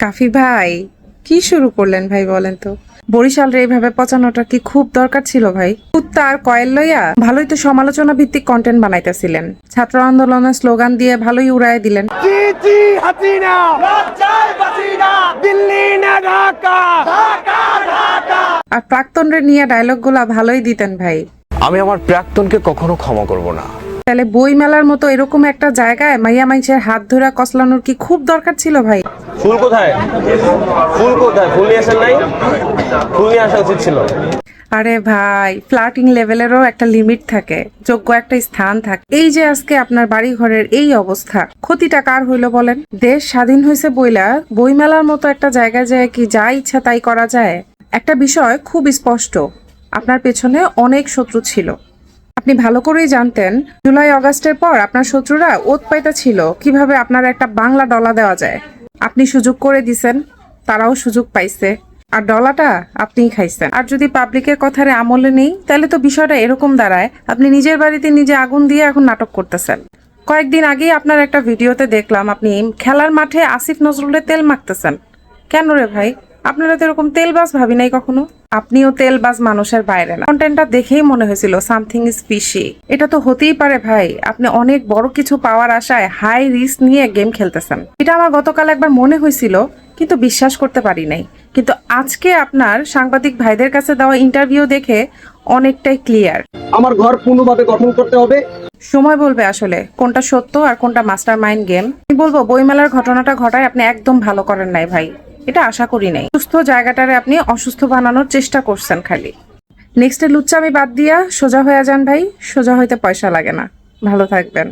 কাফি ভাই, কি শুরু করলেন ভাই বলেন তো? বরিশাল রে এইভাবে পচানোটা কি খুব দরকার ছিল ভাই? কুত্তা আর কয়েল লইয়া ভালোই তো সমালোচনা ভিত্তিক কন্টেন্ট বানাইতেছিলেন, ছাত্র আন্দোলনের স্লোগান দিয়ে ভালোই উড়ায় দিলেন। আর প্রাক্তনরে নিয়ে ডায়লগ গুলা ভালোই দিতেন ভাই। আমি আমার প্রাক্তনকে কখনো ক্ষমা করব না। তাহলে বই মেলার মতো এরকম একটা জায়গায় মাইয়া মাইসের হাত ধরে কসলানোর কি খুব দরকার ছিল ভাই? ফুল কোথায়? ফুল কোথায়? ফুল নিয়ে আসেন নাই? ফুল নিয়ে আসা উচিত ছিল। আরে ভাই, ফ্লার্টিং লেভেলেরও একটা লিমিট থাকে, যোগ্য একটা স্থান থাকে। এই যে আজকে আপনার বাড়ি ঘরের এই অবস্থা, ক্ষতিটা কার হইল বলেন? দেশ স্বাধীন হয়েছে বইলা বইমেলার মতো একটা জায়গায় যায় কি যা ইচ্ছা তাই করা যায়? একটা বিষয় খুব স্পষ্ট, আপনার পেছনে অনেক শত্রু ছিল। আপনি ভালো করেই জানতেন জুলাই অগাস্টের পর আপনার শত্রুরা ওত পাইতা ছিল কিভাবে আপনার একটা বাংলা ডলা দেওয়া যায়। আপনি সুযোগ করে দিছেন, তারাও সুযোগ পাইছে, আর ডলাটা আপনিই খাইছেন। আর যদি পাবলিকের কথারে আমলে নেই, তাহলে তো বিষয়টা এরকম দাঁড়ায় আপনি নিজের বাড়িতে নিজে আগুন দিয়ে এখন নাটক করতেছেন। কয়েকদিন আগেই আপনার একটা ভিডিওতে দেখলাম আপনি খেলার মাঠে আসিফ নজরুলের তেল মাখতেছেন। কেন রে ভাই? আপনারা তো এরকম তেলবাজ ভাবি নাই কখনো। আপনিও তেলবাজ মানুষের বাইরে না। কন্টেন্টটা দেখেই মনে হয়েছিল সামথিং ইজ ফিশি। এটা তো হতেই পারে ভাই, আপনি অনেক বড় কিছু পাওয়ার আশায় হাই রিস্ক নিয়ে গেম খেলতেছেন। এটা আমার গতকাল একবার মনে হয়েছিল, কিন্তু বিশ্বাস করতে পারি নাই। কিন্তু আজকে আপনার সাংবাদিক ভাইদের কাছে দেওয়া ইন্টারভিউ দেখে অনেকটাই ক্লিয়ার। আমার ঘর পূর্ণভাবে গঠন করতে হবে। সময় বলবে আসলে কোনটা সত্য আর কোনটা মাস্টার মাইন্ড গেম। আমি বলবো বইমেলার ঘটনাটা ঘটায় আপনি একদম ভালো করেন নাই ভাই, এটা আশা করি নাই। সুস্থ জায়গাটারে আপনি অসুস্থ বানানোর চেষ্টা করছেন খালি। নেক্সটে লুচ্চামি বাদ দিয়া সোজা হয়ে যান ভাই, সোজা হইতে পয়সা লাগে না। ভালো থাকবেন।